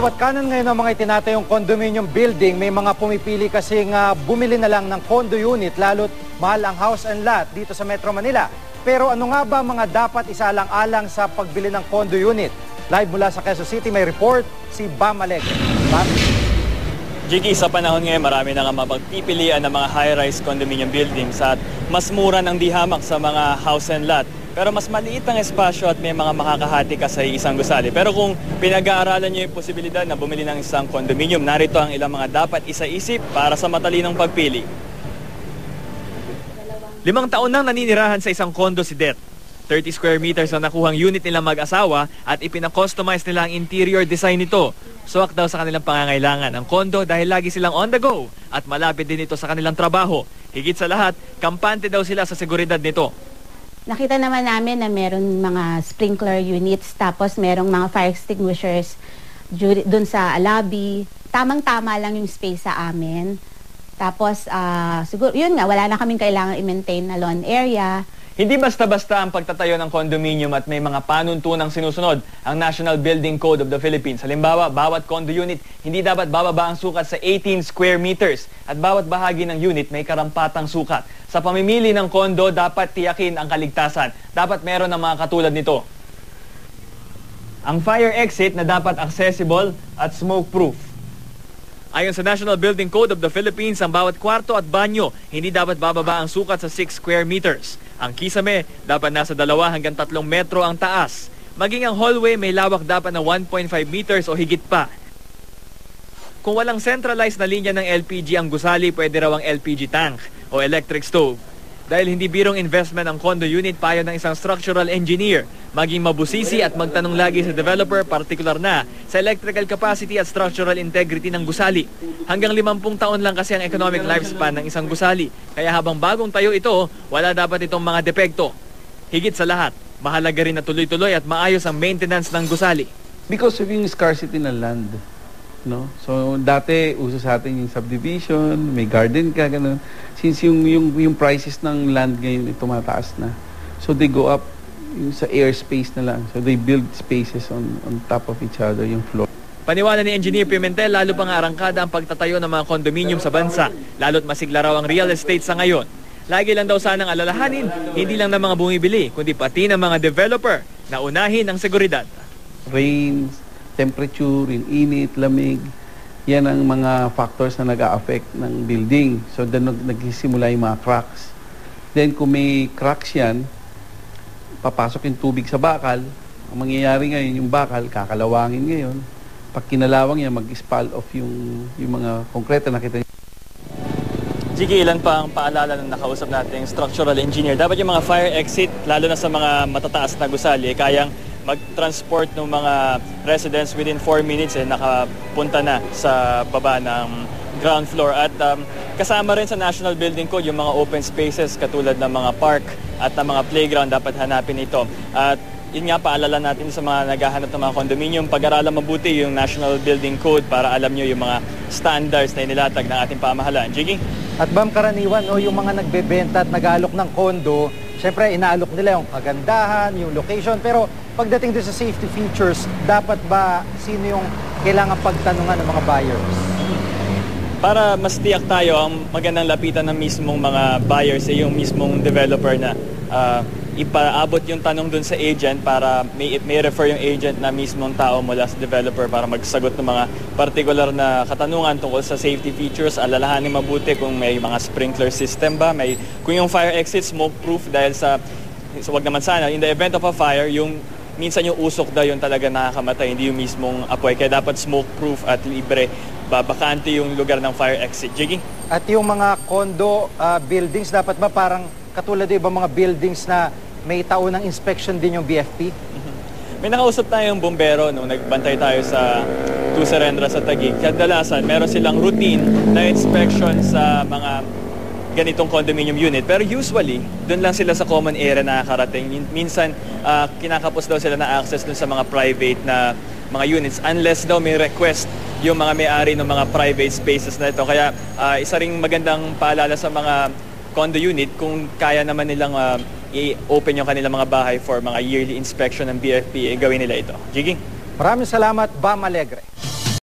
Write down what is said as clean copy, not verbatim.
Bawat kanan ngayon ng mga itinatayong condominium building, may mga pumipili kasing bumili na lang ng condo unit, lalo't mahal ang house and lot dito sa Metro Manila. Pero ano nga ba mga dapat isaalang-alang sa pagbili ng condo unit? Live mula sa Quezon City, may report si Bam Alegre. Bam? Jiggy, sa panahon ngayon, marami na nga mapagpipilian ng mga high-rise condominium buildings at mas mura ng dihamak sa mga house and lot. Pero mas maliit ang espasyo at may mga makakahati ka sa isang gusali. Pero kung pinag-aaralan nyo yung posibilidad na bumili ng isang condominium, narito ang ilang mga dapat isa-isip para sa matalinong pagpili. 5 taon nang naninirahan sa isang condo si Det. 30 square meters na nakuhang unit nilang mag-asawa at ipinakustomize nila ang interior design nito. Suwak daw sa kanilang pangangailangan ang condo dahil lagi silang on the go at malapit din ito sa kanilang trabaho. Higit sa lahat, kampante daw sila sa seguridad nito. Nakita naman namin na meron mga sprinkler units, tapos merong mga fire extinguishers dun sa lobby. Tamang-tama lang yung space sa amin. Tapos, siguro, yun nga, wala na kaming kailangan i-maintain na lawn area. Hindi basta-basta ang pagtatayo ng condominium at may mga panuntunang sinusunod ang National Building Code of the Philippines. Halimbawa, bawat condo unit hindi dapat bababa ang sukat sa 18 square meters at bawat bahagi ng unit may karampatang sukat. Sa pamimili ng condo, dapat tiyakin ang kaligtasan. Dapat meron ng mga katulad nito. Ang fire exit na dapat accessible at smoke-proof. Ayon sa National Building Code of the Philippines, ang bawat kwarto at banyo hindi dapat bababa ang sukat sa 6 square meters. Ang kisame dapat nasa 2 hanggang 3 metro ang taas. Maging ang hallway may lawak dapat na 1.5 meters o higit pa. Kung walang centralized na linya ng LPG ang gusali, pwede raw ang LPG tank o electric stove. Dahil hindi birong investment ang condo unit, payo ng isang structural engineer. Maging mabusisi at magtanong lagi sa developer, partikular na sa electrical capacity at structural integrity ng gusali. Hanggang 50 taon lang kasi ang economic lifespan ng isang gusali. Kaya habang bagong tayo ito, wala dapat itong mga depekto. Higit sa lahat, mahalaga rin na tuloy-tuloy at maayos ang maintenance ng gusali. Because of yung scarcity ng land. No? So dati uso sa atin yung subdivision, may garden ka, ganun. Since yung prices ng land ngayon tumataas na. So they go up yung sa airspace na lang. So they build spaces on top of each other, yung floor. Paniwala ni Engineer Pimentel, lalo pang arangkada ang pagtatayo ng mga condominium sa bansa, lalo't masigla raw ang real estate sa ngayon. Lagi lang daw sanang alalahanin, hindi lang ng mga bumibili, kundi pati ng mga developer na unahin ang seguridad. Rain, temperature, yung init, lamig, yan ang mga factors na nag-a-affect ng building. So, doon nagsisimula yung mga cracks. Then, kung may cracks yan, papasok yung tubig sa bakal. Ang mangyayari ngayon, yung bakal, kakalawangin ngayon. Pag kinalawang yan, mag-spall off yung mga konkreta na kita. Jiggy, ilan pa ang paalala ng nakausap natin structural engineer? Dapat yung mga fire exit, lalo na sa mga matataas na gusali, kayang mag-transport ng mga residents within 4 minutes nakapunta na sa baba ng ground floor. At kasama rin sa National Building Code yung mga open spaces katulad ng mga park at ng mga playground, dapat hanapin ito. At yun nga, paalala natin sa mga naghahanap ng mga condominium, pag-aralan mabuti yung National Building Code para alam nyo yung mga standards na inilatag ng ating pamahalaan. Jiggy? At Bam, karaniwan, yung mga nagbebenta at nag-aalok ng condo, syempre inaalok nila yung kagandahan, yung location, pero pagdating din sa safety features, dapat ba sino yung kailangan pagtanungan ng mga buyers? Para mas tiyak tayo, ang magandang lapitan ng mismong mga buyers ay yung mismong developer na ipaabot yung tanong dun sa agent para may refer yung agent na mismong tao mula sa developer para magsagot ng mga particular na katanungan tungkol sa safety features. Alalahanin mabuti kung may mga sprinkler system ba, kung yung fire exit smoke-proof dahil so wag naman sana, in the event of a fire, yung minsan yung usok daw yung talaga nakakamatay, hindi yung mismong apoy. Kaya dapat smoke-proof at libre, babakante yung lugar ng fire exit. Jiggy? At yung mga condo buildings, dapat ba parang katulad yung ibang mga buildings na may taunang inspection din yung BFP? May nakausap tayong bombero nung nagbantay tayo sa Tuserendra sa Taguig. Kadalasan, meron silang routine na inspection sa mga ganitong condominium unit. Pero usually, doon lang sila sa common area nakakarating. Minsan, kinakapos daw sila na access doon sa mga private na mga units unless daw may request yung mga may-ari ng mga private spaces na ito. Kaya isa ring magandang paalala sa mga condo unit kung kaya naman nilang i-open yung kanilang mga bahay for mga yearly inspection ng BFP, gawin nila ito. Jiggy? Maraming salamat, Bam Alegre.